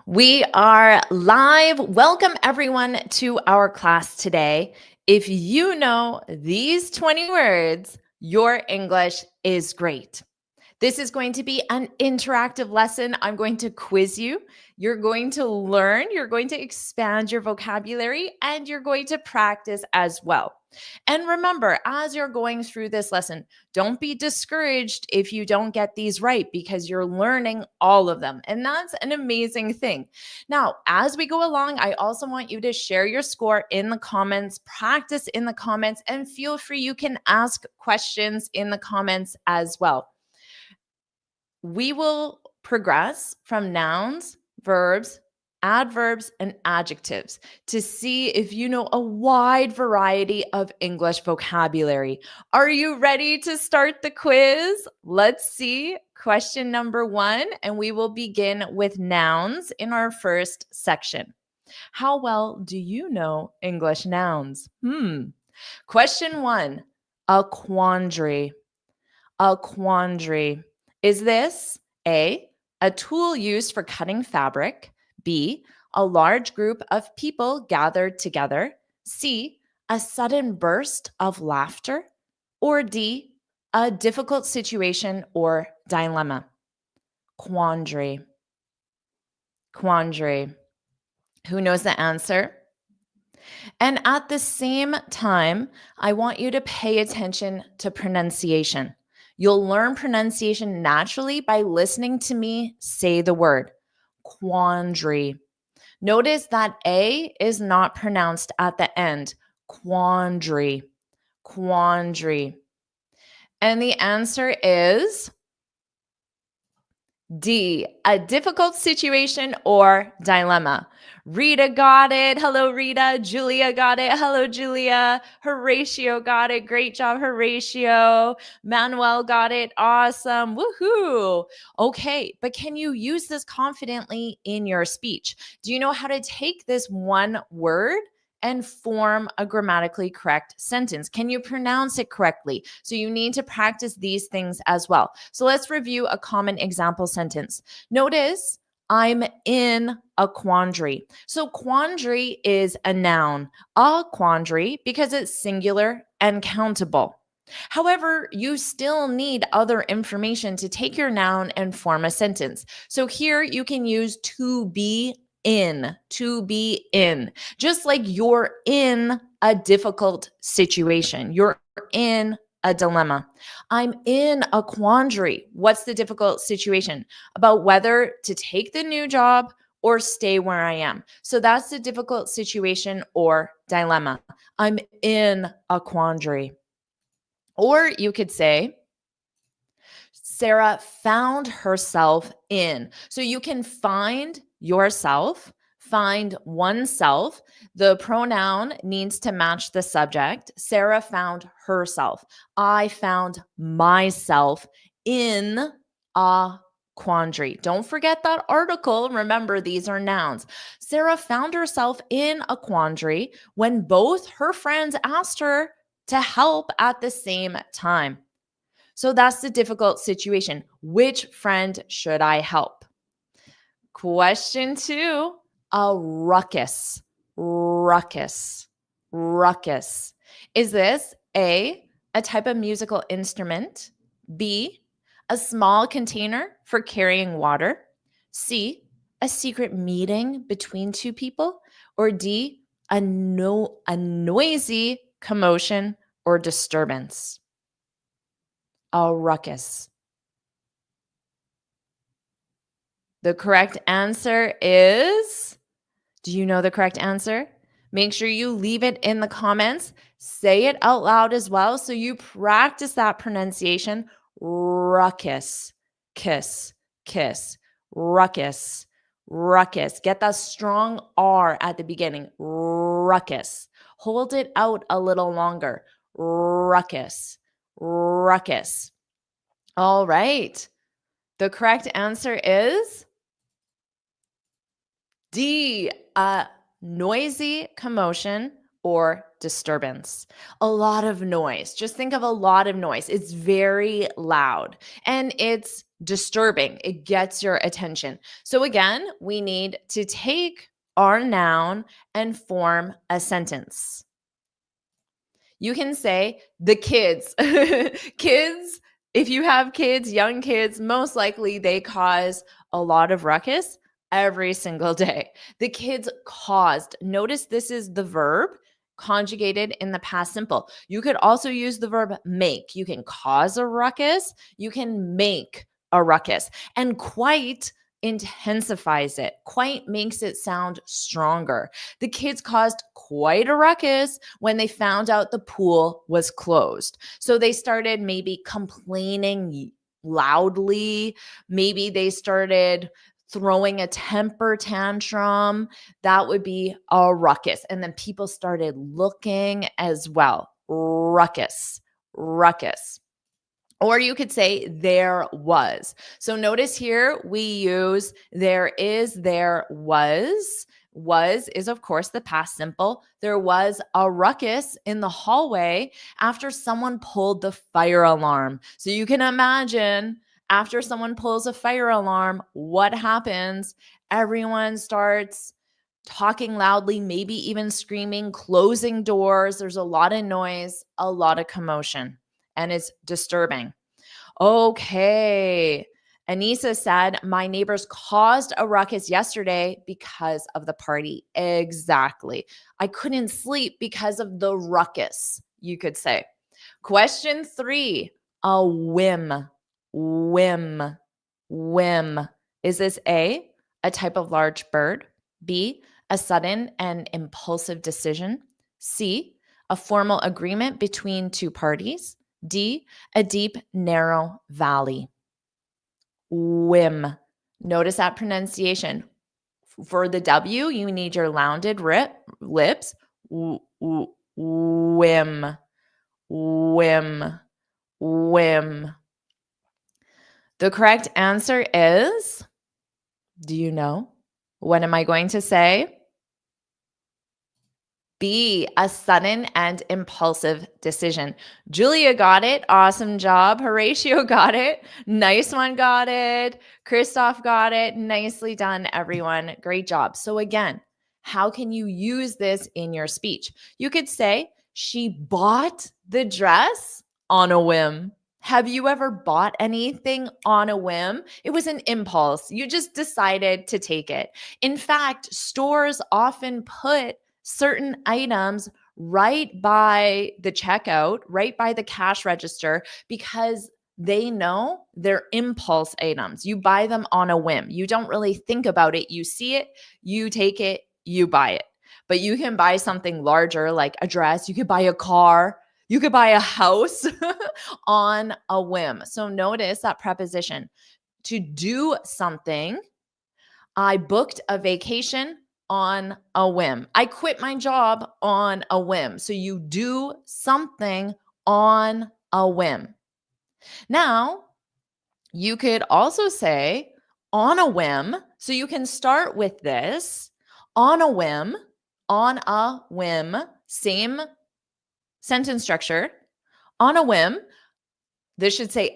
We are live. Welcome everyone to our class today. If you know these 20 words, your English is great. This is going to be an interactive lesson. I'm going to quiz you. You're going to learn, you're going to expand your vocabulary, and you're going to practice as well. And remember, as you're going through this lesson, don't be discouraged if you don't get these right because you're learning all of them. And that's an amazing thing. Now, as we go along, I also want you to share your score in the comments, practice in the comments, and feel free, you can ask questions in the comments as well. We will progress from nouns, verbs, adverbs, and adjectives to see if you know a wide variety of English vocabulary. Are you ready to start the quiz? Let's see. Question number 1, and we will begin with nouns in our first section. How well do you know English nouns? Question 1, a quandary. A quandary. Is this a tool used for cutting fabric, B, a large group of people gathered together, C, a sudden burst of laughter, or D, a difficult situation or dilemma? Quandary. Quandary. Who knows the answer? And at the same time, I want you to pay attention to pronunciation. You'll learn pronunciation naturally by listening to me say the word quandary. Notice that A is not pronounced at the end. Quandary. Quandary. And the answer is D, a difficult situation or dilemma. Rita got it. Hello, Rita. Julia got it. Hello, Julia. Horatio got it. Great job, Horatio. Manuel got it. Awesome. Woohoo. Okay, but can you use this confidently in your speech? Do you know how to take this one word and form a grammatically correct sentence? Can you pronounce it correctly? So you need to practice these things as well. So let's review a common example sentence. Notice I'm in a quandary. So quandary is a noun, a quandary, because it's singular and countable. However, you still need other information to take your noun and form a sentence. So here you can use to be in, just like you're in a difficult situation. You're in a dilemma. I'm in a quandary. What's the difficult situation? About whether to take the new job or stay where I am. So that's the difficult situation or dilemma. I'm in a quandary. Or you could say, Sarah found herself in. So you can find yourself, find oneself. The pronoun needs to match the subject. Sarah found herself. I found myself in a quandary. Don't forget that article. Remember, these are nouns. Sarah found herself in a quandary when both her friends asked her to help at the same time. So that's the difficult situation. Which friend should I help? Question 2, a ruckus. Ruckus. Ruckus. Is this A, a type of musical instrument, B, a small container for carrying water, C, a secret meeting between two people, or D, a noisy commotion or disturbance? A ruckus. The correct answer is, do you know the correct answer? Make sure you leave it in the comments. Say it out loud as well so you practice that pronunciation. Ruckus, kiss, kiss, ruckus, ruckus. Get that strong R at the beginning. Ruckus. Hold it out a little longer. Ruckus, ruckus. All right. The correct answer is D, a noisy commotion or disturbance. A lot of noise. Just think of a lot of noise. It's very loud and it's disturbing. It gets your attention. So again, we need to take our noun and form a sentence. You can say the kids. Kids, if you have kids, young kids, most likely they cause a lot of ruckus every single day. The kids caused. Notice this is the verb conjugated in the past simple. You could also use the verb make. You can cause a ruckus, you can make a ruckus. And quite intensifies it, quite makes it sound stronger. The kids caused quite a ruckus when they found out the pool was closed. So they started maybe complaining loudly. Maybe they started throwing a temper tantrum. That would be a ruckus. And then people started looking as well. Ruckus, ruckus. Or you could say there was. So notice here we use there is, there was. Was is, of course, the past simple. There was a ruckus in the hallway after someone pulled the fire alarm. So you can imagine after someone pulls a fire alarm, what happens? Everyone starts talking loudly, maybe even screaming, closing doors. There's a lot of noise, a lot of commotion, and it's disturbing. Okay. Anissa said, my neighbors caused a ruckus yesterday because of the party. Exactly. I couldn't sleep because of the ruckus, you could say. Question 3, a whim. Whim. Whim. Is this a type of large bird? B, a sudden and impulsive decision? C, a formal agreement between two parties? D, a deep, narrow valley. Whim. Notice that pronunciation. For the W, you need your rounded lips. Whim. Whim. Whim. The correct answer is, do you know? What am I going to say? B, a sudden and impulsive decision. Julia got it. Awesome job. Horatio got it. Nice one, got it. Christoph got it. Nicely done, everyone. Great job. So again, how can you use this in your speech? You could say, she bought the dress on a whim. Have you ever bought anything on a whim? It was an impulse. You just decided to take it. In fact, stores often put certain items right by the checkout, right by the cash register, because they know they're impulse items. You buy them on a whim. You don't really think about it. You see it, you take it, you buy it. But you can buy something larger like a dress, you could buy a car, you could buy a house on a whim. So notice that preposition. To do something, I booked a vacation on a whim. I quit my job on a whim. So you do something on a whim. Now, you could also say on a whim. So you can start with this on a whim, same sentence structure. On a whim, this should say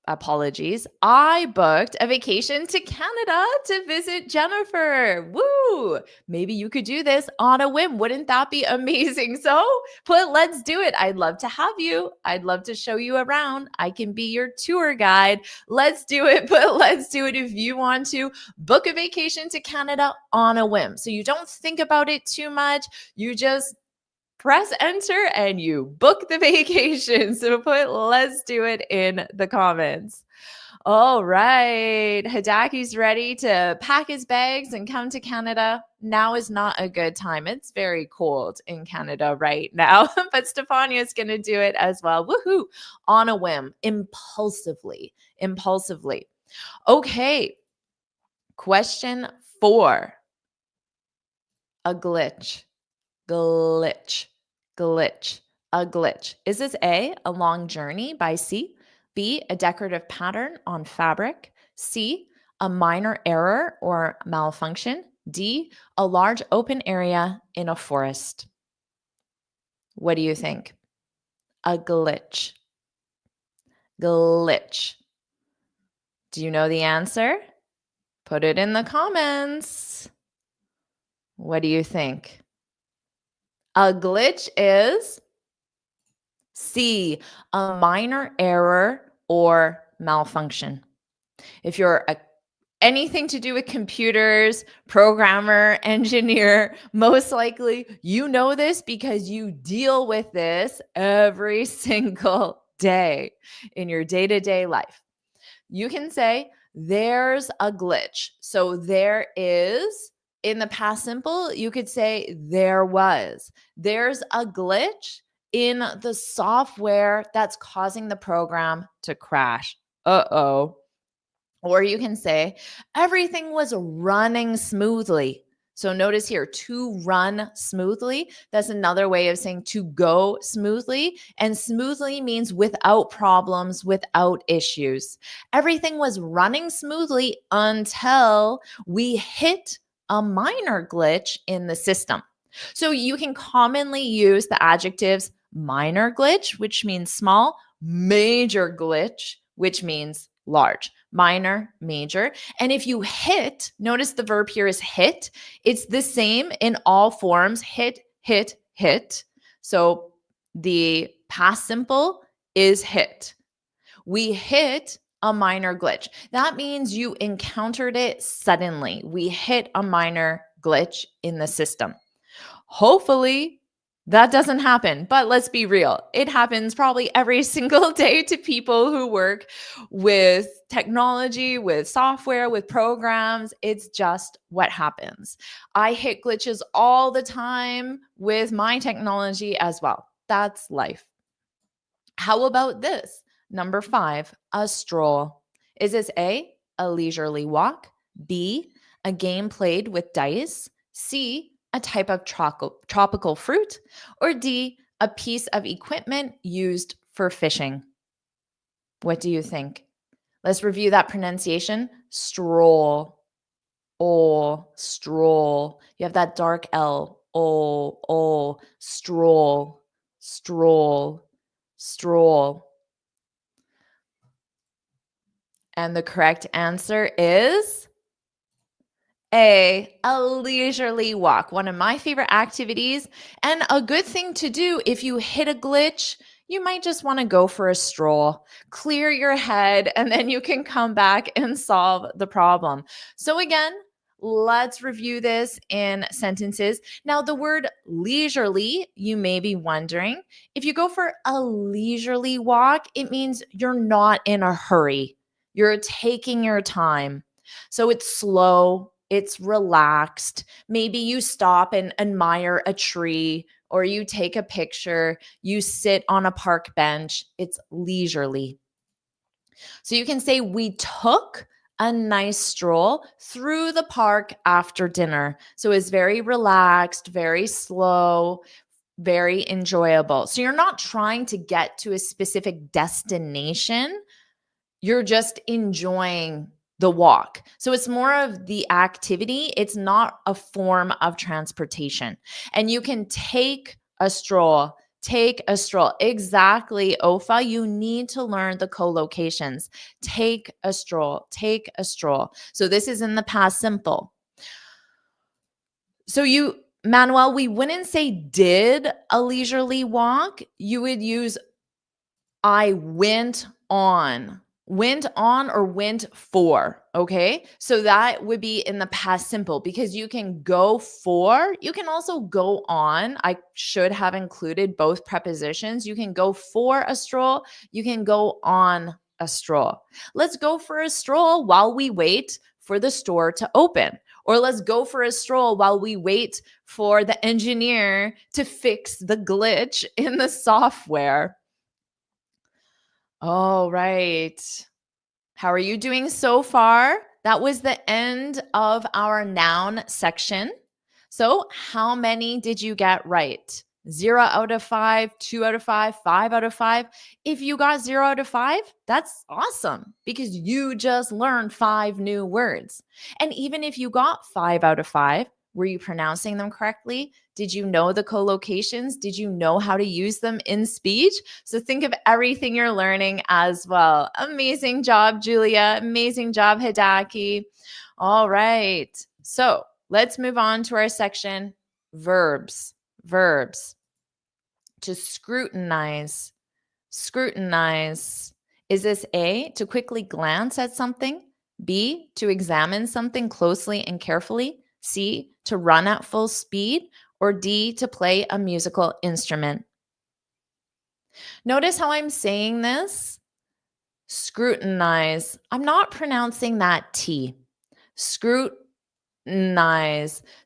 apologies. I booked a vacation to Canada to visit Jennifer. Woo! Maybe you could do this on a whim. Wouldn't that be amazing? So let's do it. I'd love to have you. I'd love to show you around. I can be your tour guide. Let's do it. Let's do it if you want to book a vacation to Canada on a whim. So you don't think about it too much. You just press enter and you book the vacation. So let's do it in the comments. All right. Hidaki's ready to pack his bags and come to Canada. Now is not a good time. It's very cold in Canada right now, but Stefania's going to do it as well. Woohoo. On a whim, impulsively. Okay. Question 4. A glitch. A glitch. Is this A, a long journey by sea? B, a decorative pattern on fabric? C, a minor error or malfunction? D, a large open area in a forest? What do you think? A glitch. Do you know the answer? Put it in the comments. What do you think? A glitch is C, a minor error or malfunction. If you're anything to do with computers, programmer, engineer, most likely you know this because you deal with this every single day in your day-to-day life. You can say there's a glitch. So there is, in the past simple, you could say there was. There's a glitch in the software that's causing the program to crash. Uh-oh. Or you can say everything was running smoothly. So notice here, to run smoothly. That's another way of saying to go smoothly. And smoothly means without problems, without issues. Everything was running smoothly until we hit a minor glitch in the system. So you can commonly use the adjectives minor glitch, which means small, major glitch, which means large, minor, major. And if you hit, notice the verb here is hit. It's the same in all forms, hit, hit, hit. So the past simple is hit. We hit a minor glitch. That means you encountered it suddenly. We hit a minor glitch in the system. Hopefully, that doesn't happen, but let's be real. It happens probably every single day to people who work with technology, with software, with programs. It's just what happens. I hit glitches all the time with my technology as well. That's life. How about this? Number 5, a stroll. Is this A, a leisurely walk, B, a game played with dice, C, a type of tropical fruit, or D, a piece of equipment used for fishing? What do you think? Let's review that pronunciation. Stroll. Oh, stroll. You have that dark L. Oh, stroll, stroll, stroll. And the correct answer is A, a leisurely walk. One of my favorite activities and a good thing to do if you hit a glitch. You might just want to go for a stroll, clear your head, and then you can come back and solve the problem. So again, let's review this in sentences. Now, the word leisurely, you may be wondering, if you go for a leisurely walk, it means you're not in a hurry. You're taking your time. So it's slow, it's relaxed. Maybe you stop and admire a tree, or you take a picture, you sit on a park bench. It's leisurely. So you can say, we took a nice stroll through the park after dinner. So it's very relaxed, very slow, very enjoyable. So you're not trying to get to a specific destination. You're just enjoying the walk. So it's more of the activity. It's not a form of transportation. And you can take a stroll. Take a stroll. Exactly, Ofa. You need to learn the co-locations. Take a stroll. Take a stroll. So this is in the past simple. So Manuel, we wouldn't say did a leisurely walk. You would use I went on or went for. Okay. So that would be in the past simple because you can go for, you can also go on. I should have included both prepositions. You can go for a stroll, you can go on a stroll. Let's go for a stroll while we wait for the store to open. Or let's go for a stroll while we wait for the engineer to fix the glitch in the software. All right. How are you doing so far? That was the end of our noun section. So, how many did you get right? 0 out of 5, 2 out of 5, 5 out of 5. If you got 0 out of 5, that's awesome because you just learned 5 new words. And even if you got 5 out of 5, Were you pronouncing them correctly? Did you know the collocations? Did you know how to use them in speech? So think of everything you're learning as well. Amazing job, Julia. Amazing job, Hidaki. All right. So let's move on to our section, verbs. Verbs. To scrutinize. Scrutinize. Is this A, to quickly glance at something? B, to examine something closely and carefully? C, to run at full speed? Or D, to play a musical instrument? Notice how I'm saying this. Scrutinize. I'm not pronouncing that T. Scrutinize.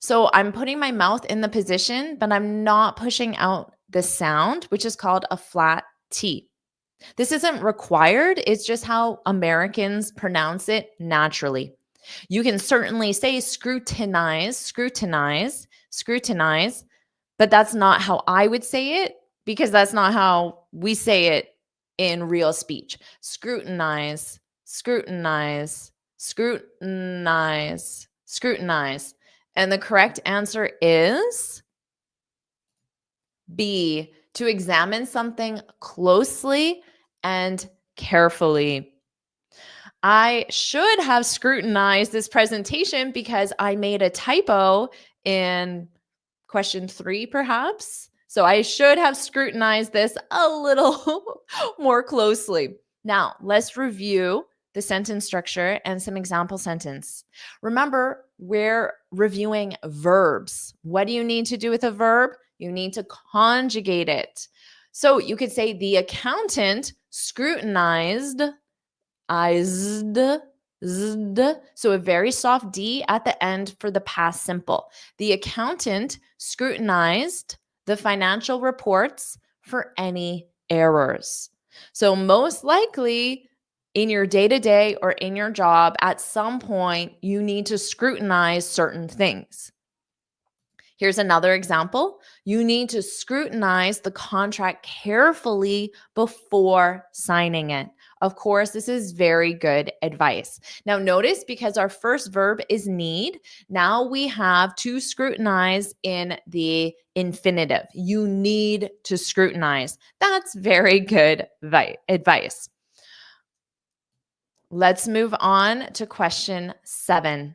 So I'm putting my mouth in the position, but I'm not pushing out the sound, which is called a flat T. This isn't required. It's just how Americans pronounce it naturally. You can certainly say scrutinize, scrutinize, scrutinize, but that's not how I would say it because that's not how we say it in real speech. Scrutinize, scrutinize, scrutinize, scrutinize. And the correct answer is B, to examine something closely and carefully. I should have scrutinized this presentation because I made a typo in question 3, perhaps. So I should have scrutinized this a little more closely. Now, let's review the sentence structure and some example sentence. Remember, we're reviewing verbs. What do you need to do with a verb? You need to conjugate it. So you could say the accountant scrutinized, zd. So a very soft D at the end for the past simple. The accountant scrutinized the financial reports for any errors. So most likely in your day-to-day or in your job, at some point, you need to scrutinize certain things. Here's another example. You need to scrutinize the contract carefully before signing it. Of course, this is very good advice. Now notice, because our first verb is need, now we have to scrutinize in the infinitive. You need to scrutinize. That's very good advice. Let's move on to question 7.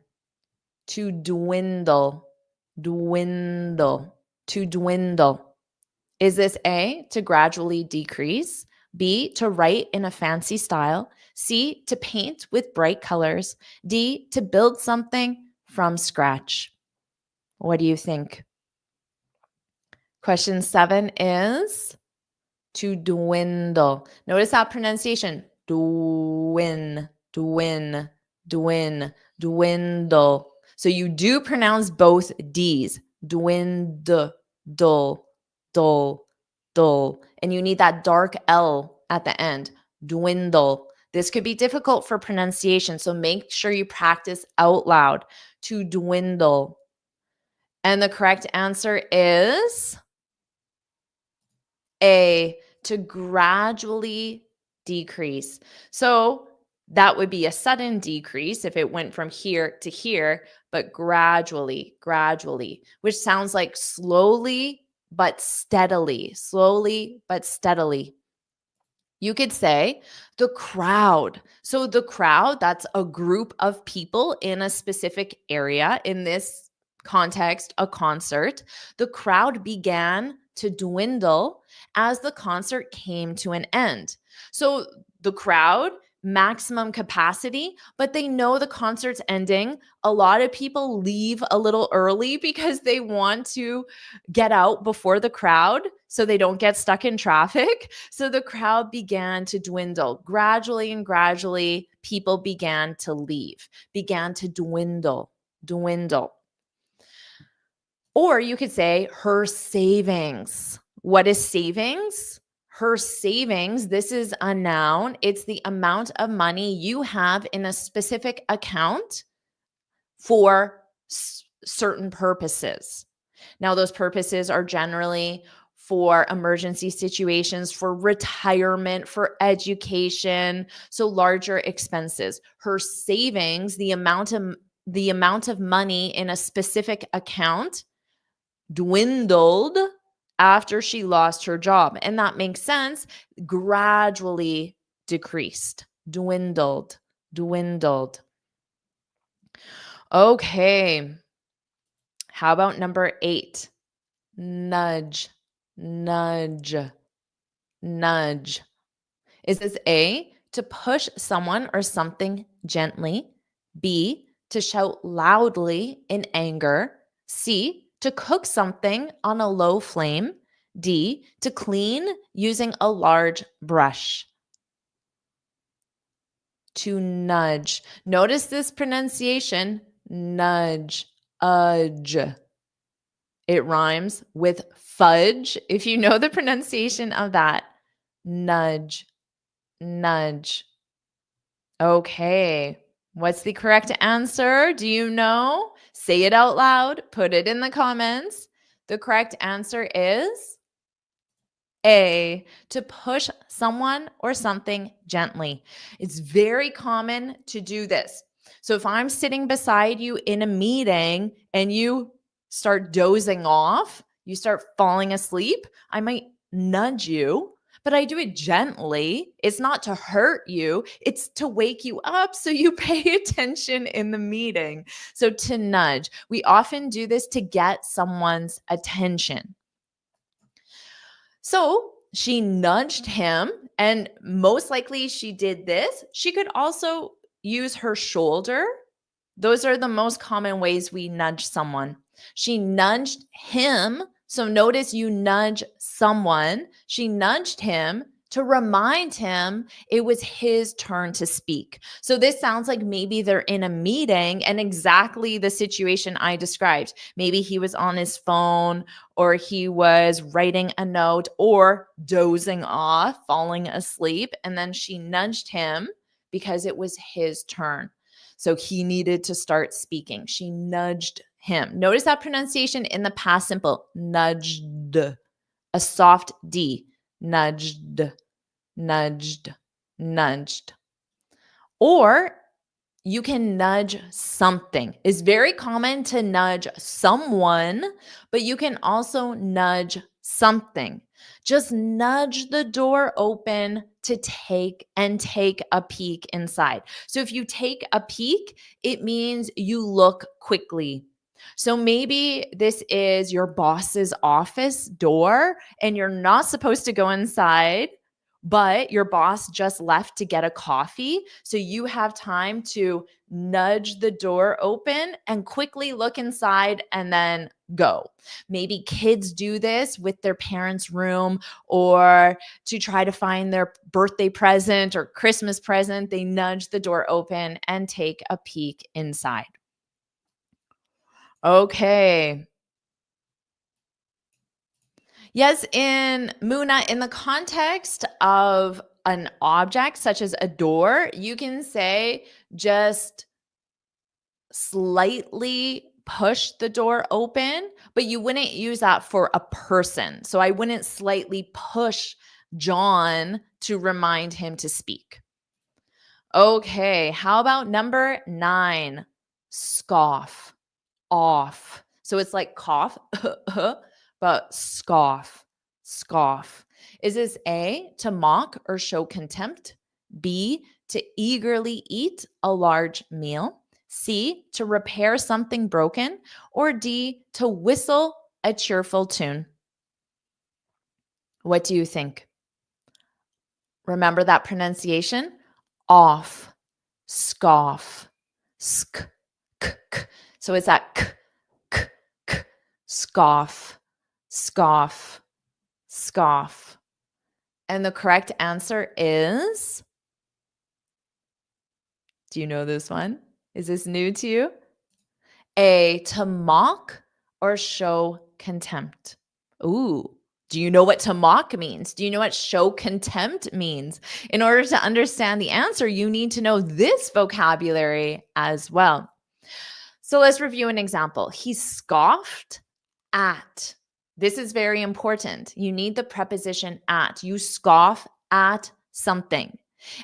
To dwindle. Dwindle. To dwindle. Is this A, to gradually decrease? B, to write in a fancy style? C, to paint with bright colors? D, to build something from scratch? What do you think? Question 7 is to dwindle. Notice that pronunciation. Dwindle. So you do pronounce both D's. Dwindle, dull. And you need that dark L at the end. Dwindle. This could be difficult for pronunciation, so make sure you practice out loud. To dwindle. And the correct answer is A, to gradually decrease. So that would be a sudden decrease if it went from here to here, but gradually, which sounds like slowly but steadily, slowly but steadily. You could say the crowd. So the crowd, that's a group of people in a specific area. In this context, a concert. The crowd began to dwindle as the concert came to an end. So the crowd, maximum capacity, but they know the concert's ending. A lot of people leave a little early because they want to get out before the crowd so they don't get stuck in traffic. So the crowd began to dwindle. Gradually and gradually, people began to leave, began to dwindle. Or you could say her savings. What is savings? Her savings, this is a noun. It's the amount of money you have in a specific account for certain purposes. Now, those purposes are generally for emergency situations, for retirement, for education, so larger expenses. Her savings, the amount of the amount of money in a specific account dwindled after she lost her job. And that makes sense. Gradually decreased, dwindled, dwindled. Okay. How about number 8? Nudge, nudge, nudge. Is this A, to push someone or something gently? B, to shout loudly in anger? C, to cook something on a low flame? D, to clean using a large brush? To nudge. Notice this pronunciation, nudge, udge. It rhymes with fudge. If you know the pronunciation of that, nudge, nudge. Okay. What's the correct answer? Do you know? Say it out loud. Put it in the comments. The correct answer is A, to push someone or something gently. It's very common to do this. So if I'm sitting beside you in a meeting and you start dozing off, you start falling asleep, I might nudge you, but I do it gently. It's not to hurt you, it's to wake you up so you pay attention in the meeting. So to nudge, we often do this to get someone's attention. So she nudged him, and most likely she did this. She could also use her shoulder. Those are the most common ways we nudge someone. She nudged him. So notice you nudge someone. She nudged him to remind him it was his turn to speak. So this sounds like maybe they're in a meeting and exactly the situation I described. Maybe he was on his phone or he was writing a note or dozing off, falling asleep. And then she nudged him because it was his turn. So he needed to start speaking. She nudged him. Notice that pronunciation in the past simple, nudged, a soft D, nudged, nudged, nudged. Or you can nudge something. It's very common to nudge someone, but you can also nudge something. Just nudge the door open to take a peek inside. So if you take a peek, it means you look quickly. So maybe this is your boss's office door and you're not supposed to go inside, but your boss just left to get a coffee. So you have time to nudge the door open and quickly look inside and then go. Maybe kids do this with their parents' room or to try to find their birthday present or Christmas present. They nudge the door open and take a peek inside. Okay. Yes, in Muna, in the context of an object such as a door, you can say just slightly push the door open, but you wouldn't use that for a person. So I wouldn't slightly push John to remind him to speak. Okay, how about number 9? Scoff, off. So it's like cough, but scoff, scoff. Is this A, to mock or show contempt? B, to eagerly eat a large meal? C, to repair something broken? Or D, to whistle a cheerful tune? What do you think? Remember that pronunciation? Off, scoff, sk, k, k. So it's that k, k, k, scoff, scoff, scoff. And the correct answer is, do you know this one? Is this new to you? A, to mock or show contempt. Ooh, do you know what to mock means? Do you know what show contempt means? In order to understand the answer, you need to know this vocabulary as well. So let's review an example. He scoffed at. This is very important. You need the preposition at. You scoff at something.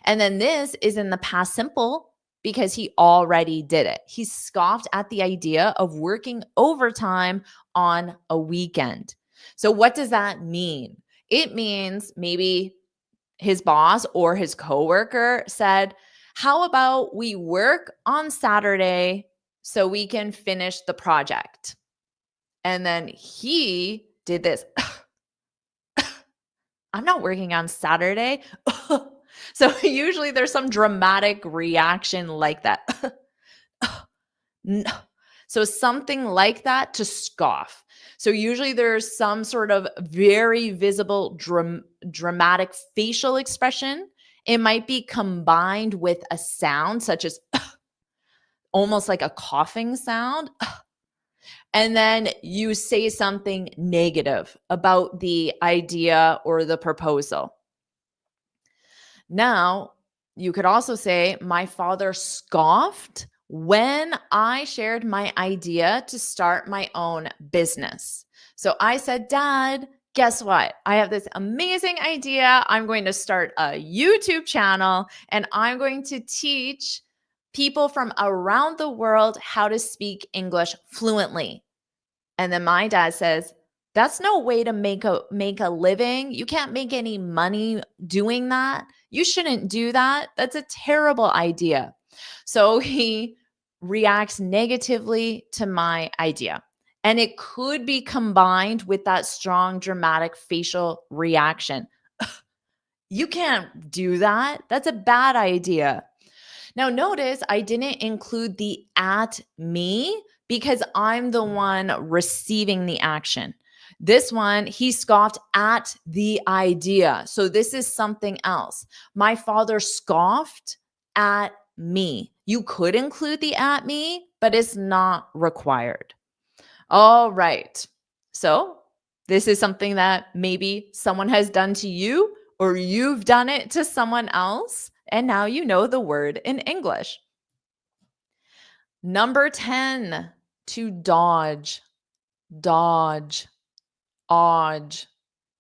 And then this is in the past simple because he already did it. He scoffed at the idea of working overtime on a weekend. So, what does that mean? It means maybe his boss or his coworker said, "How about we work on Saturday so we can finish the project?" And then he did this. "I'm not working on Saturday." So usually there's some dramatic reaction like that. No. So something like that to scoff. So usually there's some sort of very visible dramatic facial expression. It might be combined with a sound such as almost like a coughing sound. And then you say something negative about the idea or the proposal. Now, you could also say, "My father scoffed when I shared my idea to start my own business." So I said, "Dad, guess what? I have this amazing idea. I'm going to start a YouTube channel and I'm going to teach people from around the world how to speak English fluently." And then my dad says, "That's no way to make a living. You can't make any money doing that. You shouldn't do that. That's a terrible idea." So he reacts negatively to my idea. And it could be combined with that strong dramatic facial reaction. "You can't do that. That's a bad idea." Now, notice I didn't include the "at me" because I'm the one receiving the action. This one, he scoffed at the idea. So this is something else. "My father scoffed at me." You could include the "at me," but it's not required. All right. So this is something that maybe someone has done to you or you've done it to someone else. And now you know the word in English. Number 10, to dodge, dodge, odge,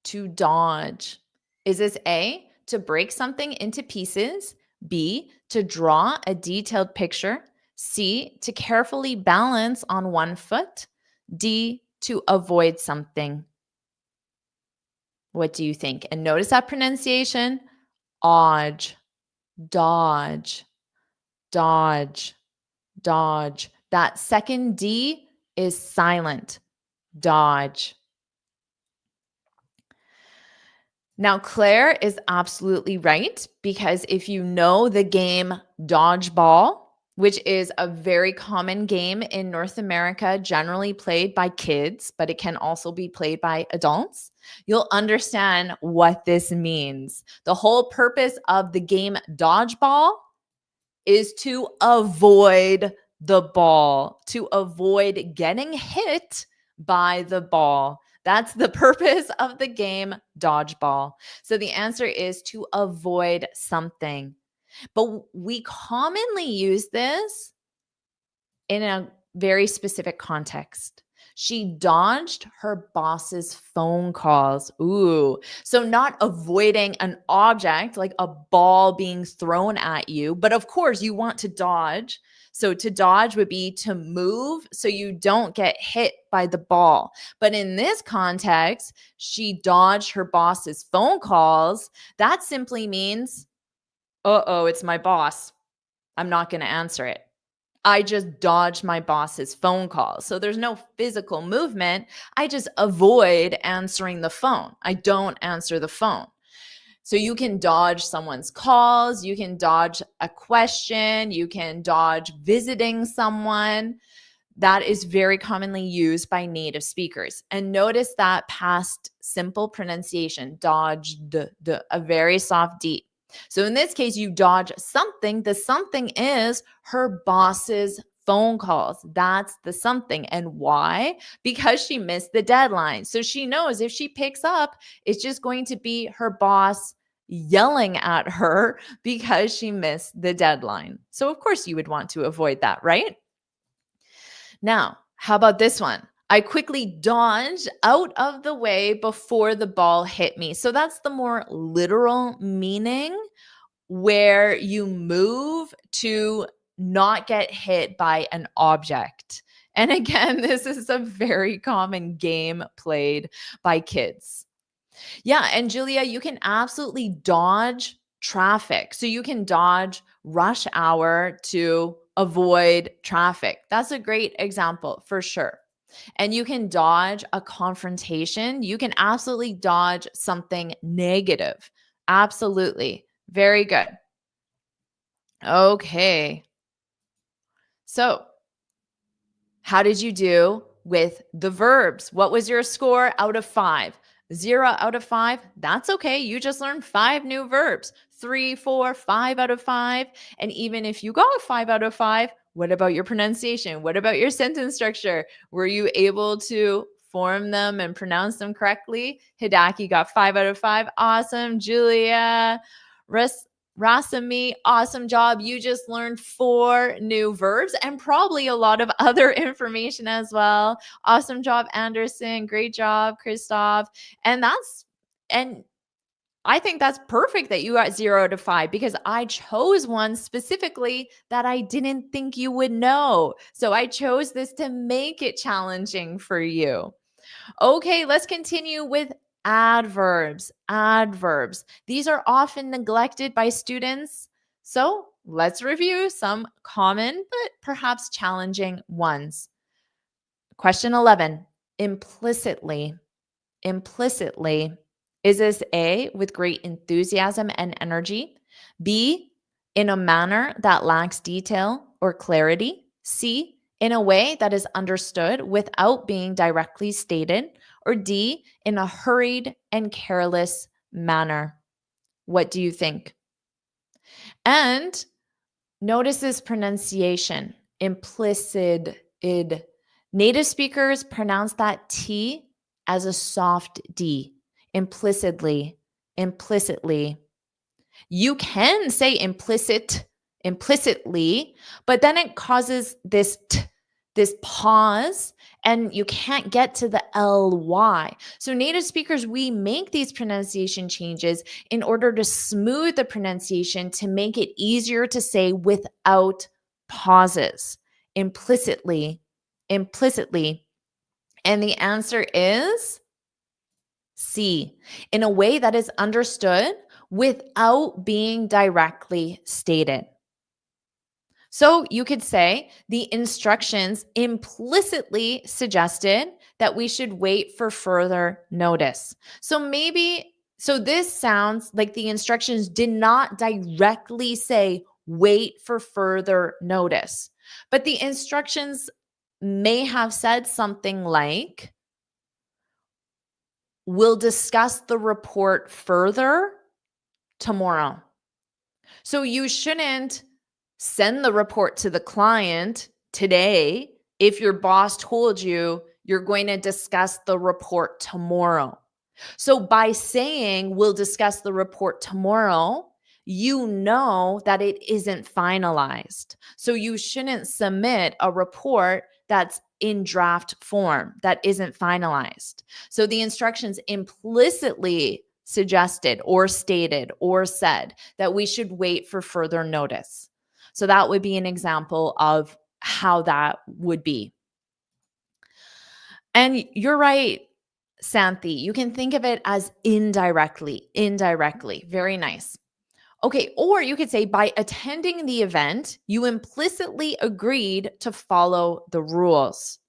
to dodge. Is this A, to break something into pieces? B, to draw a detailed picture? C, to carefully balance on one foot? D, to avoid something? What do you think? And notice that pronunciation, odge, dodge, dodge, dodge. That second D is silent, dodge. Now, Claire is absolutely right because if you know the game dodgeball, which is a very common game in North America, generally played by kids, but it can also be played by adults, you'll understand what this means. The whole purpose of the game dodgeball is to avoid the ball, to avoid getting hit by the ball. That's the purpose of the game dodgeball. So the answer is to avoid something. But we commonly use this in a very specific context. She dodged her boss's phone calls. Ooh. So not avoiding an object like a ball being thrown at you, but of course you want to dodge. So to dodge would be to move so you don't get hit by the ball. But in this context, she dodged her boss's phone calls. That simply means, uh-oh, it's my boss. I'm not going to answer it. I just dodge my boss's phone calls. So there's no physical movement. I just avoid answering the phone. I don't answer the phone. So you can dodge someone's calls. You can dodge a question. You can dodge visiting someone. That is very commonly used by native speakers. And notice that past simple pronunciation, dodge, a very soft D. So in this case, you dodge something. The something is her boss's phone calls. That's the something. And why? Because she missed the deadline. So she knows if she picks up, it's just going to be her boss yelling at her because she missed the deadline. So of course you would want to avoid that, right? Now, how about this one? I quickly dodged out of the way before the ball hit me. So that's the more literal meaning where you move to not get hit by an object. And again, this is a very common game played by kids. Yeah, and Julia, you can absolutely dodge traffic. So you can dodge rush hour to avoid traffic. That's a great example for sure. And you can dodge a confrontation. You can absolutely dodge something negative. Absolutely. Very good. Okay. So, how did you do with the verbs? What was your score out of 5? 0 out of 5? That's okay. You just learned 5 new verbs. 3, 4, 5 out of 5. And even if you got 5 out of 5, what about your pronunciation? What about your sentence structure? Were you able to form them and pronounce them correctly? Hidaki got 5 out of 5. Awesome. Julia, Rasami, awesome job. You just learned 4 new verbs and probably a lot of other information as well. Awesome job, Anderson. Great job, Christoph. And I think that's perfect that you got 0 to 5 because I chose one specifically that I didn't think you would know. So I chose this to make it challenging for you. Okay, let's continue with adverbs. Adverbs. These are often neglected by students. So let's review some common but perhaps challenging ones. Question 11. Implicitly. Implicitly. Is this A, with great enthusiasm and energy? B, in a manner that lacks detail or clarity? C, in a way that is understood without being directly stated? Or D, in a hurried and careless manner? What do you think? And notice this pronunciation, implicit. Native speakers pronounce that T as a soft D, implicitly, implicitly. You can say implicitly, but then it causes this pause and you can't get to the ly. So native speakers, we make these pronunciation changes in order to smooth the pronunciation to make it easier to say without pauses. Implicitly, implicitly. And the answer is C, in a way that is understood without being directly stated. So you could say the instructions implicitly suggested that we should wait for further notice. So this sounds like the instructions did not directly say wait for further notice, but the instructions may have said something like, we'll discuss the report further tomorrow. So you shouldn't send the report to the client today if your boss told you you're going to discuss the report tomorrow. So by saying we'll discuss the report tomorrow, you know that it isn't finalized. So you shouldn't submit a report that's in draft form that isn't finalized. So the instructions implicitly suggested or stated or said that we should wait for further notice. So that would be an example of how that would be. And you're right, Santhi. You can think of it as indirectly. Very nice. Okay, or you could say by attending the event, you implicitly agreed to follow the rules.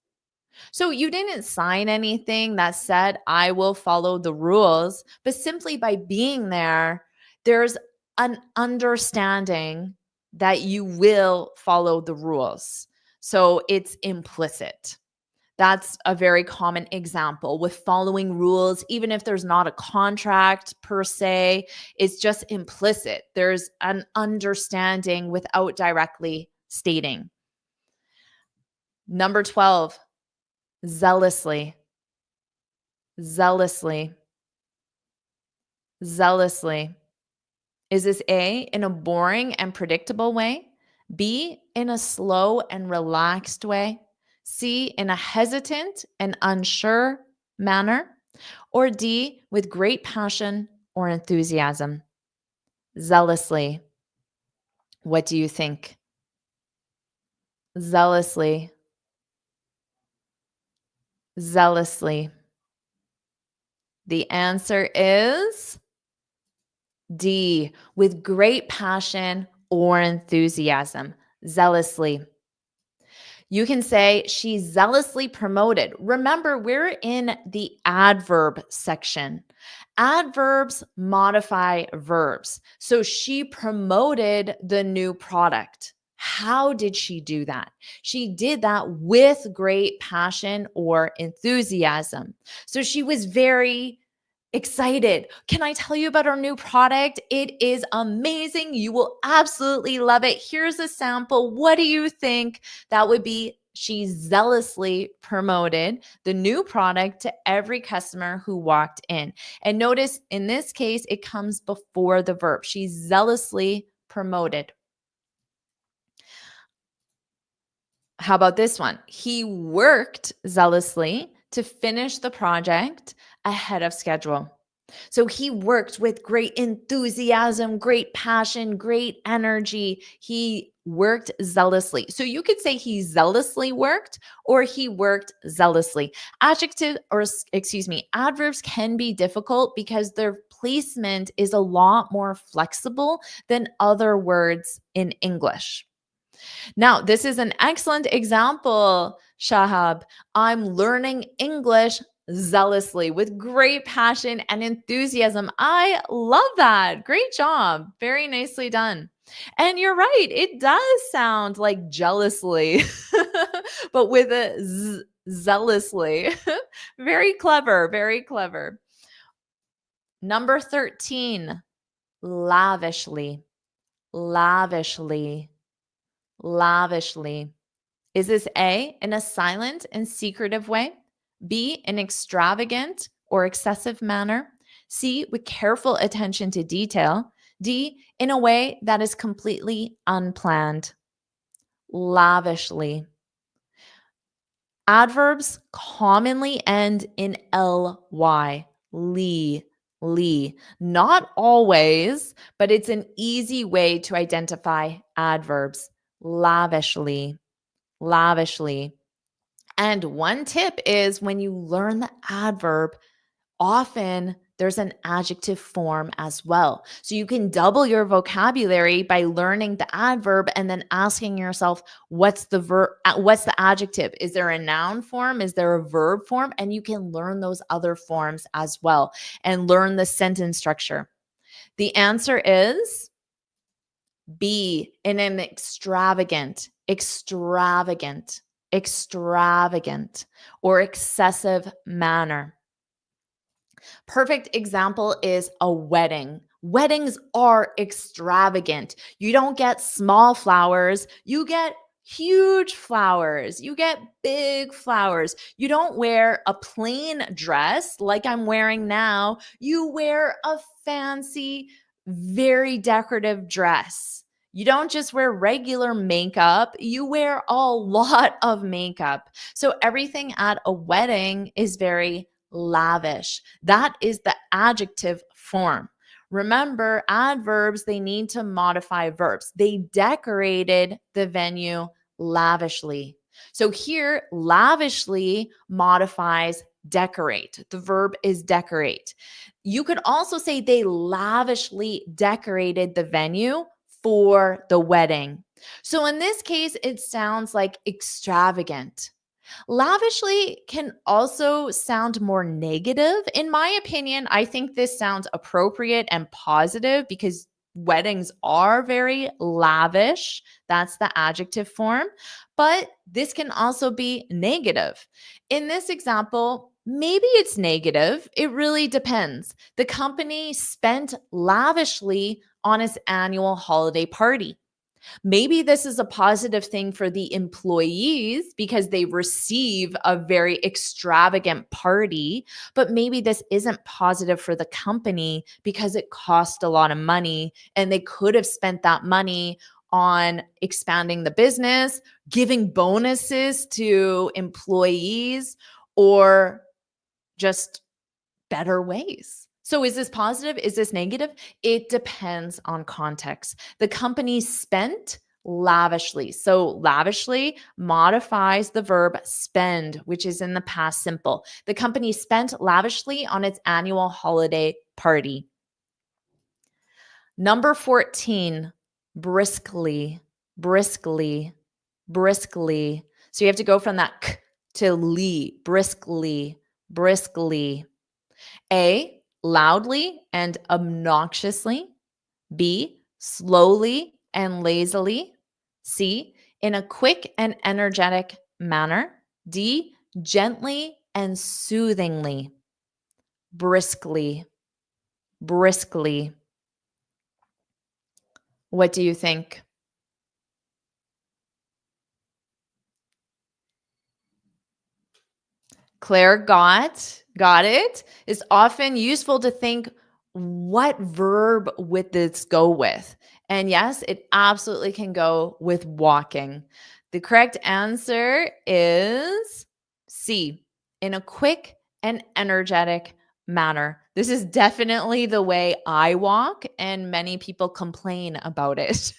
So you didn't sign anything that said, I will follow the rules, but simply by being there, there's an understanding that you will follow the rules. So it's implicit. That's a very common example with following rules, even if there's not a contract per se, it's just implicit. There's an understanding without directly stating. Number 12, zealously, zealously, zealously. Is this A, in a boring and predictable way? B, in a slow and relaxed way? C, in a hesitant and unsure manner? Or D, with great passion or enthusiasm? Zealously. What do you think? Zealously. Zealously. The answer is D, with great passion or enthusiasm. Zealously. You can say she's zealously promoted. Remember, we're in the adverb section. Adverbs modify verbs. So she promoted the new product. How did she do that? She did that with great passion or enthusiasm. So she was very excited. Can I tell you about our new product? It is amazing. You will absolutely love it. Here's a sample. What do you think? That would be she zealously promoted the new product to every customer who walked in. And notice in this case, it comes before the verb. She zealously promoted. How about this one? He worked zealously to finish the project ahead of schedule. So he worked with great enthusiasm, great passion, great energy. He worked zealously. So you could say he zealously worked or he worked zealously. Adjective or excuse me, adverbs can be difficult because their placement is a lot more flexible than other words in English. Now, this is an excellent example, Shahab. I'm learning English zealously with great passion and enthusiasm. I love that. Great job. Very nicely done. And you're right, it does sound like jealously, but with a zealously. Very clever. Very clever. Number 13, lavishly. Lavishly. Lavishly. Is this A, in a silent and secretive way? B, in extravagant or excessive manner? C, with careful attention to detail? D, in a way that is completely unplanned? Lavishly. Adverbs commonly end in ly, lee. Not always, but it's an easy way to identify adverbs. Lavishly. Lavishly. And one tip is when you learn the adverb, often there's an adjective form as well. So you can double your vocabulary by learning the adverb and then asking yourself, what's the verb, what's the adjective? Is there a noun form? Is there a verb form? And you can learn those other forms as well and learn the sentence structure. The answer is B, in an extravagant, or excessive manner. Perfect example is a wedding. Weddings are extravagant. You don't get small flowers, you get huge flowers. You get big flowers. You don't wear a plain dress like I'm wearing now. You wear a fancy, very decorative dress. You don't just wear regular makeup, you wear a lot of makeup. So everything at a wedding is very lavish. That is the adjective form. Remember, adverbs, they need to modify verbs. They decorated the venue lavishly. So here, lavishly modifies decorate. The verb is decorate. You could also say they lavishly decorated the venue for the wedding. So in this case, it sounds like extravagant. Lavishly can also sound more negative. In my opinion, I think this sounds appropriate and positive because weddings are very lavish. That's the adjective form. But this can also be negative. In this example, maybe it's negative. It really depends. The company spent lavishly on its annual holiday party. Maybe this is a positive thing for the employees because they receive a very extravagant party, but maybe this isn't positive for the company because it cost a lot of money and they could have spent that money on expanding the business, giving bonuses to employees, or just better ways. So is this positive? Is this negative? It depends on context. The company spent lavishly. So lavishly modifies the verb spend, which is in the past simple. The company spent lavishly on its annual holiday party. Number 14, briskly, briskly, briskly. So you have to go from that k to li, briskly, briskly. A, loudly and obnoxiously. B, slowly and lazily. C, in a quick and energetic manner. D, gently and soothingly. Briskly, briskly. What do you think? Claire got it. It's often useful to think, what verb would this go with? And yes, it absolutely can go with walking. The correct answer is C, in a quick and energetic manner. This is definitely the way I walk, and many people complain about it.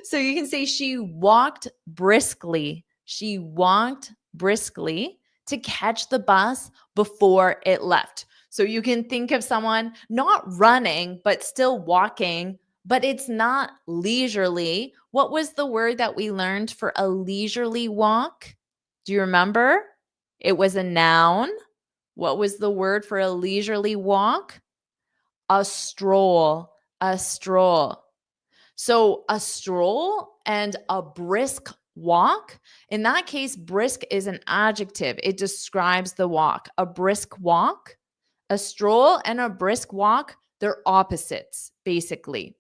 So you can say she walked briskly. She walked briskly to catch the bus before it left. So you can think of someone not running, but still walking, but it's not leisurely. What was the word that we learned for a leisurely walk? Do you remember? It was a noun. What was the word for a leisurely walk? A stroll, a stroll. So a stroll and a brisk walk, in that case, brisk is an adjective. It describes the walk. A brisk walk, a stroll and a brisk walk, they're opposites, basically.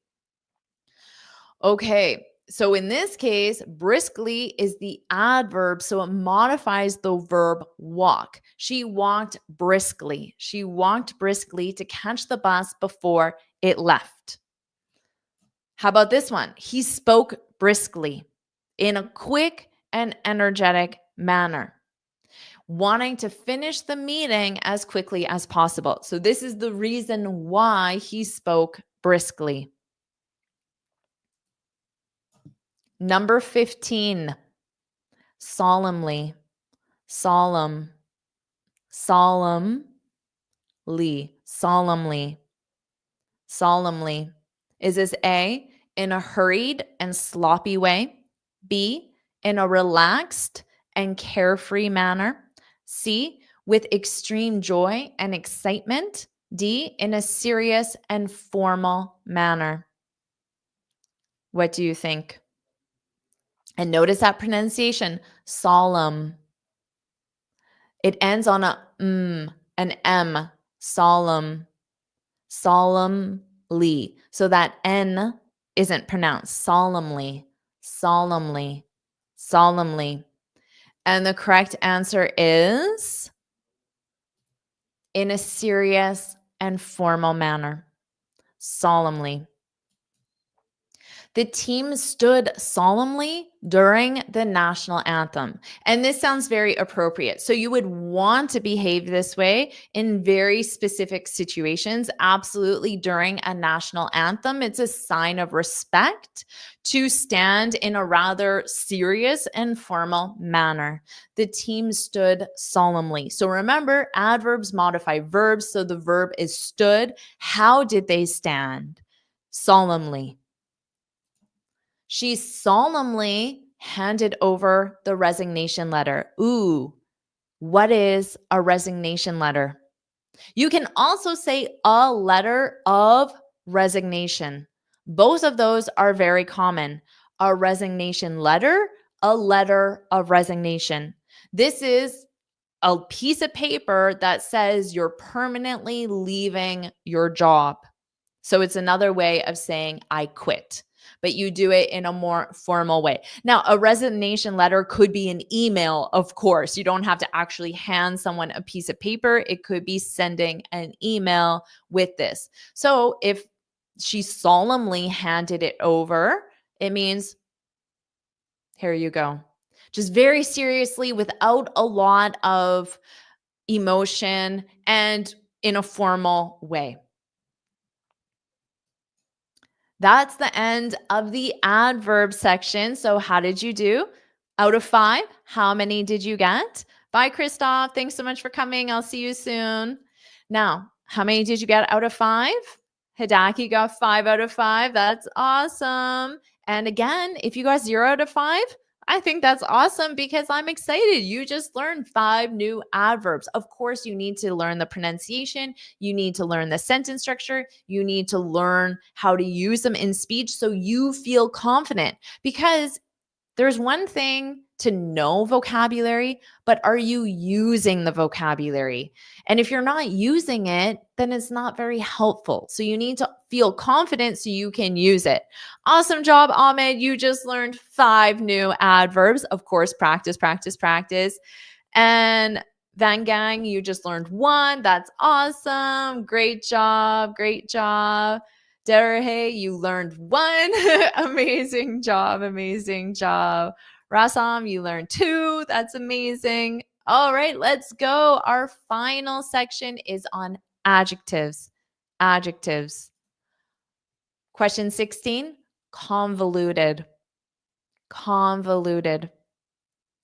Okay, so in this case, briskly is the adverb, so it modifies the verb walk. She walked briskly. She walked briskly to catch the bus before it left. How about this one? He spoke briskly in a quick and energetic manner, wanting to finish the meeting as quickly as possible. So this is the reason why he spoke briskly. Number 15, solemnly, solemn, solemnly, solemnly, solemnly. Is this A, in a hurried and sloppy way? B, in a relaxed and carefree manner? C, with extreme joy and excitement? D, in a serious and formal manner? What do you think? And notice that pronunciation, solemn. It ends on a an M, solemn, solemnly. So that N isn't pronounced, solemnly, solemnly, solemnly. And the correct answer is in a serious and formal manner, solemnly. The team stood solemnly during the national anthem. And this sounds very appropriate. So you would want to behave this way in very specific situations. Absolutely, during a national anthem, it's a sign of respect to stand in a rather serious and formal manner. The team stood solemnly. So remember, adverbs modify verbs. So the verb is stood. How did they stand? Solemnly. She solemnly handed over the resignation letter. Ooh, what is a resignation letter? You can also say a letter of resignation. Both of those are very common. A resignation letter, a letter of resignation. This is a piece of paper that says you're permanently leaving your job. So it's another way of saying I quit, but you do it in a more formal way. Now, a resignation letter could be an email, of course. You don't have to actually hand someone a piece of paper. It could be sending an email with this. So if she solemnly handed it over, it means, here you go. Just very seriously, without a lot of emotion and in a formal way. That's the end of the adverb section. So, how did you do? Out of 5, how many did you get? Bye, Christoph. Thanks so much for coming. I'll see you soon. Now, how many did you get out of 5? Hidaki got 5 out of 5. That's awesome. And again, if you got 0 out of 5, I think that's awesome because I'm excited. You just learned 5 new adverbs. Of course, you need to learn the pronunciation. You need to learn the sentence structure. You need to learn how to use them in speech so you feel confident. Because there's one thing to know vocabulary, but are you using the vocabulary? And if you're not using it, then it's not very helpful. So you need to feel confident so you can use it. Awesome job, Ahmed. You just learned 5 new adverbs. Of course, practice, practice, practice. And Van Gang, you just learned 1. That's awesome. Great job. Great job. Derahe, you learned 1. Amazing job. Amazing job. Rasam, you learned 2. That's amazing. All right, let's go. Our final section is on adjectives. Adjectives. Question 16, convoluted. Convoluted.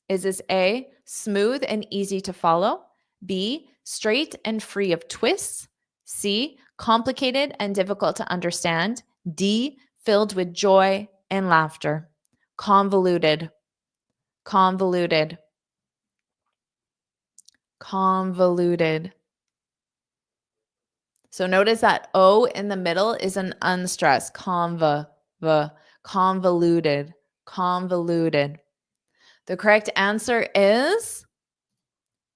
Is this A, smooth and easy to follow? B, straight and free of twists? C, complicated and difficult to understand? D, filled with joy and laughter? Convoluted. Convoluted. Convoluted. So notice that O in the middle is an unstressed. Convoluted. Convoluted. The correct answer is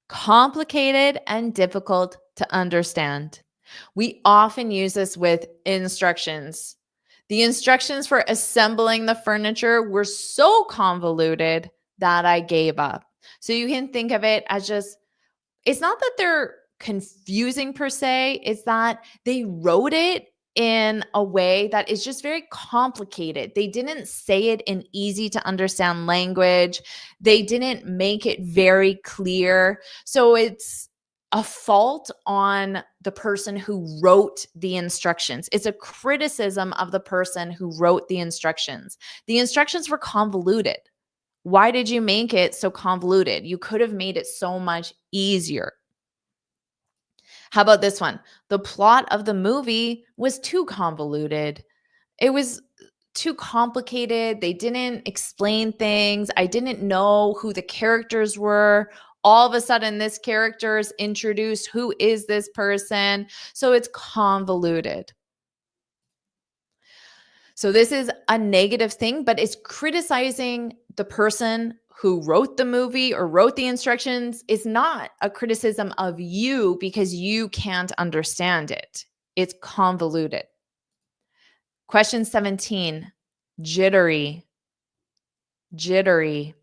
complicated and difficult to understand. We often use this with instructions. The instructions for assembling the furniture were so convoluted that I gave up. So you can think of it as just, it's not that they're confusing per se, it's that they wrote it in a way that is just very complicated. They didn't say it in easy to understand language. They didn't make it very clear. So it's a fault on the person who wrote the instructions. It's a criticism of the person who wrote the instructions. The instructions were convoluted. Why did you make it so convoluted? You could have made it so much easier. How about this one? The plot of the movie was too convoluted. It was too complicated. They didn't explain things. I didn't know who the characters were. All of a sudden, this character is introduced. Who is this person? So it's convoluted. So this is a negative thing, but it's criticizing the person who wrote the movie or wrote the instructions. It's not a criticism of you because you can't understand it. It's convoluted. Question 17, jittery, jittery,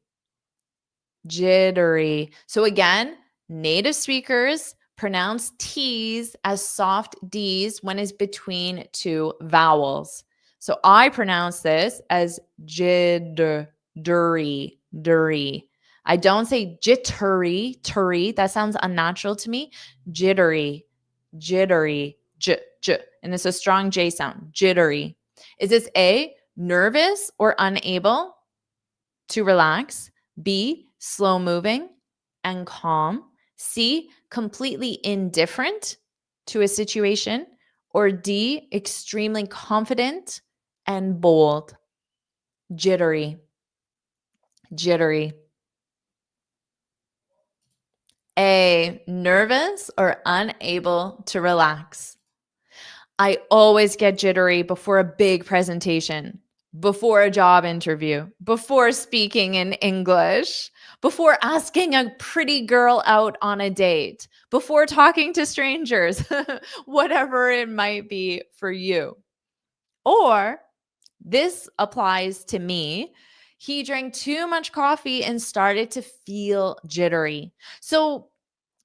jittery. So again, native speakers pronounce T's as soft D's when it's between 2 vowels. So I pronounce this as jittery, dury. I don't say jittery, turry. That sounds unnatural to me. Jittery, jittery, j. And it's a strong J sound, jittery. Is this A, nervous or unable to relax? B, slow moving and calm? C, completely indifferent to a situation? Or D, extremely confident and bold? Jittery, jittery. A, nervous or unable to relax? I always get jittery before a big presentation, before a job interview, before speaking in English, before asking a pretty girl out on a date, before talking to strangers, whatever it might be for you. Or this applies to me. He drank too much coffee and started to feel jittery. So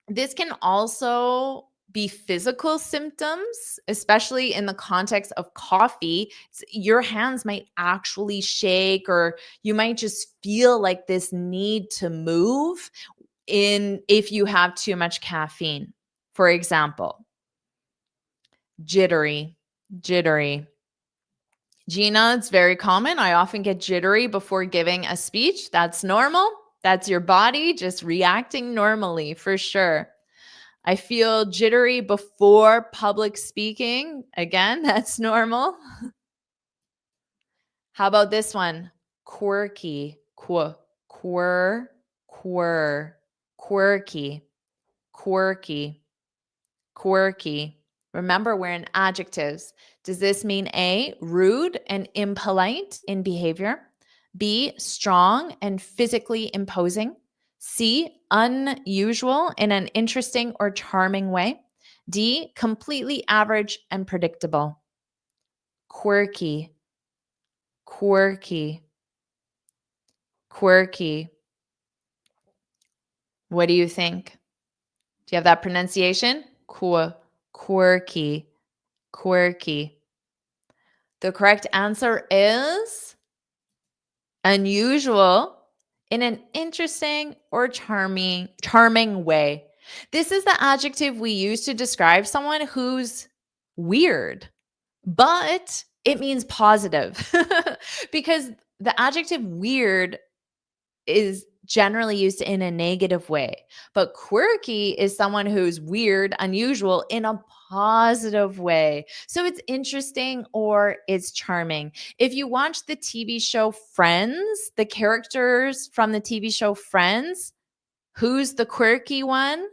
this can also be physical symptoms, especially in the context of coffee. Your hands might actually shake, or you might just feel like this need to move if you have too much caffeine. For example, jittery, jittery. Gina, it's very common. I often get jittery before giving a speech. That's normal. That's your body just reacting normally for sure. I feel jittery before public speaking. Again, that's normal. How about this one? Quirky. Quirky. Quirky. Quirky. Remember, we're in adjectives. Does this mean A, rude and impolite in behavior? B, strong and physically imposing? C, unusual in an interesting or charming way? D, completely average and predictable? Quirky, quirky, quirky. What do you think? Do you have that pronunciation? Quirky, quirky. The correct answer is unusual in an interesting or charming way. This is the adjective we use to describe someone who's weird, but it means positive because the adjective weird is generally used in a negative way. But quirky is someone who's weird, unusual in a positive way. So it's interesting or it's charming. If you watch the TV show Friends, the characters from the TV show Friends, who's the quirky one?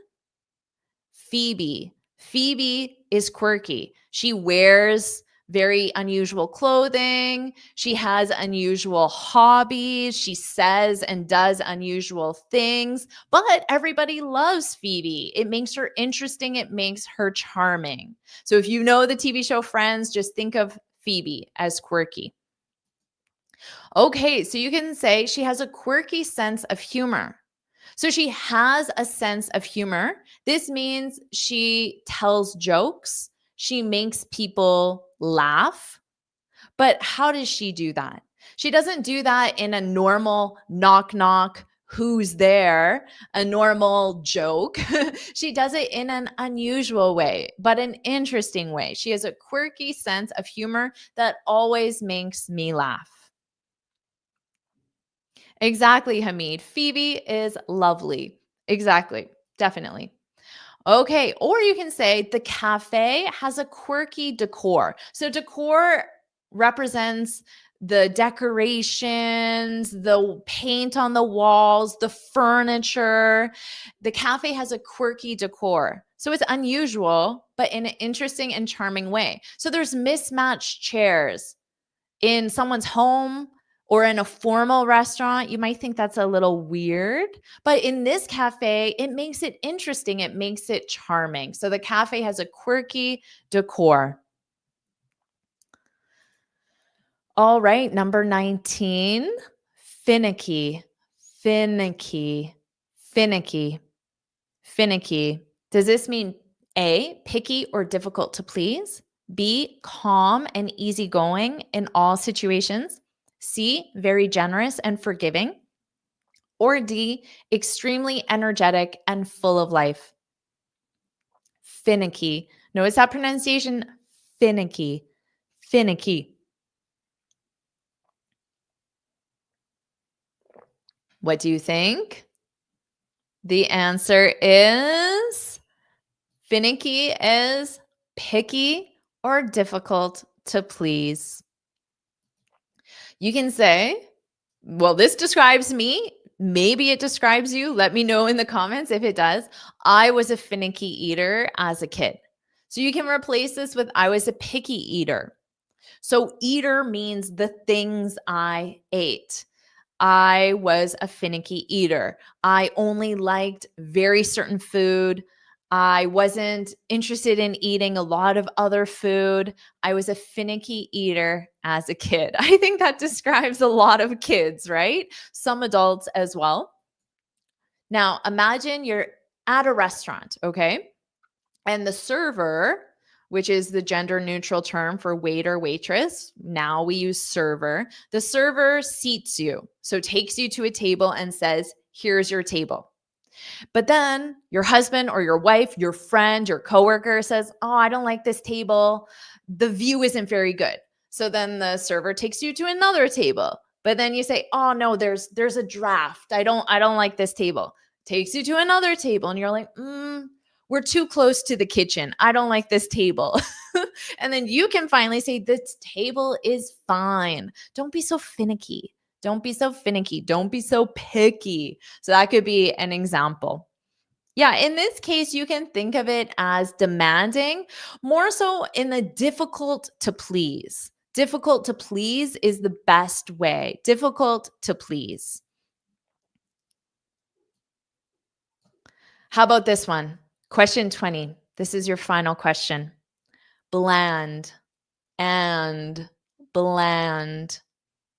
Phoebe. Phoebe is quirky. She wears very unusual clothing. She has unusual hobbies. She says and does unusual things, but everybody loves Phoebe. It makes her interesting. It makes her charming. So if you know the TV show Friends, just think of Phoebe as quirky. Okay, so you can say she has a quirky sense of humor. So she has a sense of humor. This means she tells jokes. She makes people laugh. But how does she do that? She doesn't do that in a normal knock knock, who's there, a normal joke. She does it in an unusual way, but an interesting way. She has a quirky sense of humor that always makes me laugh. Exactly, Hamid. Phoebe is lovely. Exactly. Definitely. Okay. Or you can say the cafe has a quirky decor. So, decor represents the decorations, the paint on the walls, the furniture. The cafe has a quirky decor. So, it's unusual, but in an interesting and charming way. So, there's mismatched chairs in someone's home or in a formal restaurant. You might think that's a little weird, but in this cafe, it makes it interesting. It makes it charming. So the cafe has a quirky decor. All right, number 19, finicky, finicky, finicky, finicky. Does this mean A, picky or difficult to please? B, calm and easygoing in all situations? C, very generous and forgiving? Or D, extremely energetic and full of life? Finicky. Notice that pronunciation, finicky, finicky. What do you think? The answer is finicky is picky or difficult to please. You can say, well, this describes me. Maybe it describes you. Let me know in the comments if it does. I was a finicky eater as a kid. So you can replace this with I was a picky eater. So eater means the things I ate. I was a finicky eater. I only liked very certain food. I wasn't interested in eating a lot of other food. I was a finicky eater as a kid. I think that describes a lot of kids, right? Some adults as well. Now, imagine you're at a restaurant, okay? And the server, which is the gender neutral term for waiter, waitress. Now we use server. The server seats you. So takes you to a table and says, here's your table. But then your husband or your wife, your friend, your coworker says, oh, I don't like this table. The view isn't very good. So then the server takes you to another table. But then you say, "Oh no, there's a draft. I don't like this table." Takes you to another table and you're like, we're too close to the kitchen. I don't like this table." And then you can finally say, "This table is fine. Don't be so finicky. Don't be so finicky. Don't be so picky." So that could be an example. Yeah, in this case, you can think of it as demanding, more so in the difficult to please. Difficult to please is the best way. Difficult to please. How about this one? Question 20. This is your final question. Bland and bland,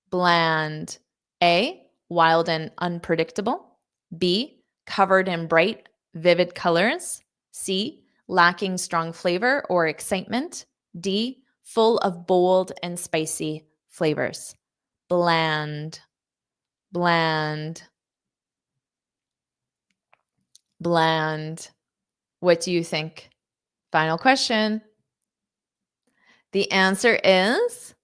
bland. A, wild and unpredictable. B, covered in bright, vivid colors. C, lacking strong flavor or excitement. D, full of bold and spicy flavors. Bland, bland, bland. What do you think? Final question. The answer is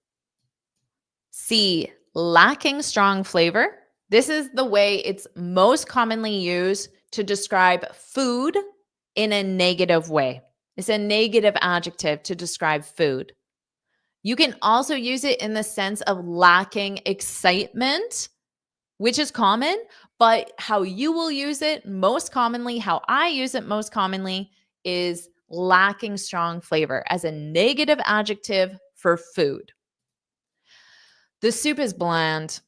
C, lacking strong flavor. This is the way it's most commonly used to describe food in a negative way. It's a negative adjective to describe food. You can also use it in the sense of lacking excitement, which is common, but how you will use it most commonly, how I use it most commonly, is lacking strong flavor as a negative adjective for food. The soup is bland.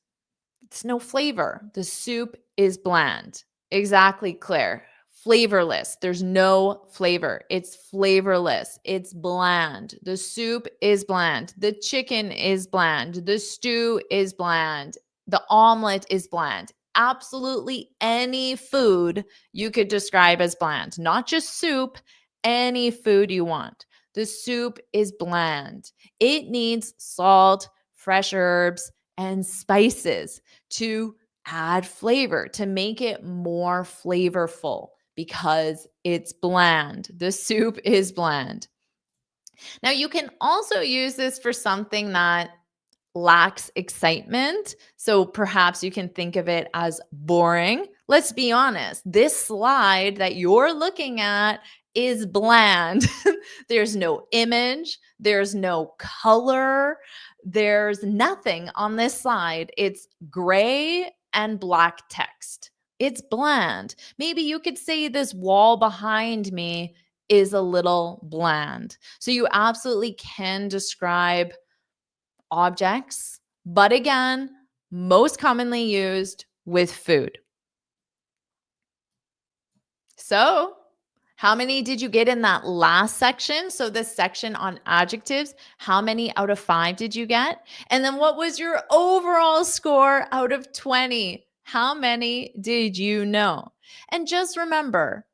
It's no flavor. The soup is bland. Exactly, Claire. Flavorless. There's no flavor. It's flavorless. It's bland. The soup is bland. The chicken is bland. The stew is bland. The omelet is bland. Absolutely any food you could describe as bland, not just soup, any food you want. The soup is bland. It needs salt, fresh herbs, and spices to add flavor, to make it more flavorful because it's bland. The soup is bland. Now, you can also use this for something that lacks excitement. So perhaps you can think of it as boring. Let's be honest. This slide that you're looking at is bland. There's no image, there's no color, there's nothing on this slide. It's gray and black text. It's bland. Maybe you could say this wall behind me is a little bland. So you absolutely can describe objects, but again, most commonly used with food. So, how many did you get in that last section? So, this section on adjectives, how many out of 5 did you get? And then what was your overall score out of 20? How many did you know? And just remember,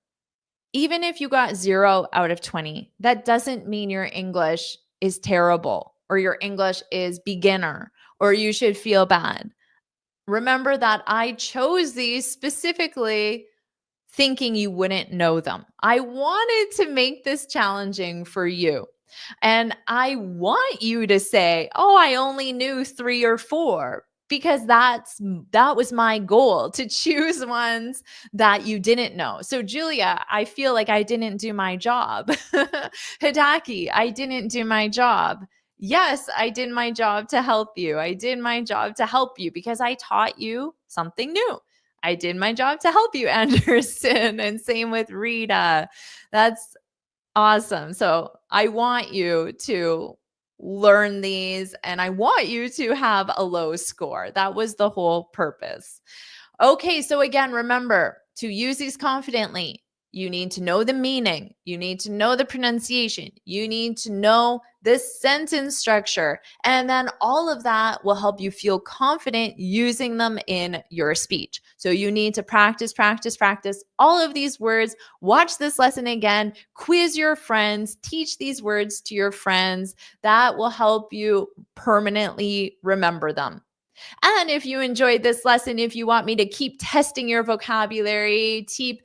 even if you got 0 out of 20, that doesn't mean your English is terrible or your English is beginner or you should feel bad. Remember that I chose these specifically thinking you wouldn't know them. I wanted to make this challenging for you. And I want you to say, "Oh, I only knew 3 or 4." Because that was my goal, to choose ones that you didn't know. So Julia, I feel like I didn't do my job. Hidaki, I didn't do my job. Yes, I did my job to help you. I did my job to help you because I taught you something new. I did my job to help you, Anderson. And same with Rita. That's awesome. So I want you to learn these and I want you to have a low score. That was the whole purpose. Okay, so again, remember to use these confidently. You need to know the meaning. You need to know the pronunciation. You need to know the sentence structure. And then all of that will help you feel confident using them in your speech. So you need to practice, practice, practice all of these words. Watch this lesson again. Quiz your friends. Teach these words to your friends. That will help you permanently remember them. And if you enjoyed this lesson, if you want me to keep testing your vocabulary, keep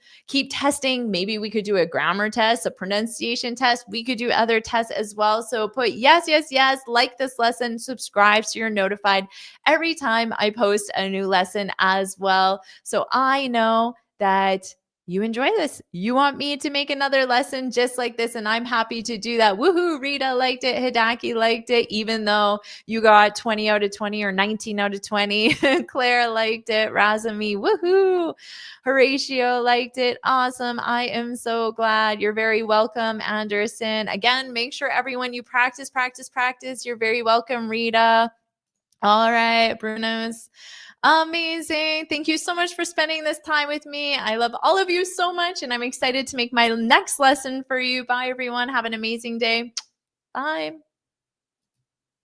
testing, maybe we could do a grammar test, a pronunciation test. We could do other tests as well. So put yes, yes, yes, like this lesson, subscribe so you're notified every time I post a new lesson as well. So I know that you enjoy this. You want me to make another lesson just like this, and I'm happy to do that. Woohoo, Rita liked it, Hidaki liked it, even though you got 20 out of 20 or 19 out of 20. Claire liked it, Razami, woohoo. Horatio liked it. Awesome. I am so glad. You're very welcome, Anderson. Again, make sure everyone you practice, practice, practice. You're very welcome, Rita. All right, Bruno's. Amazing. Thank you so much for spending this time with me. I love all of you so much, and I'm excited to make my next lesson for you. Bye, everyone. Have an amazing day. Bye.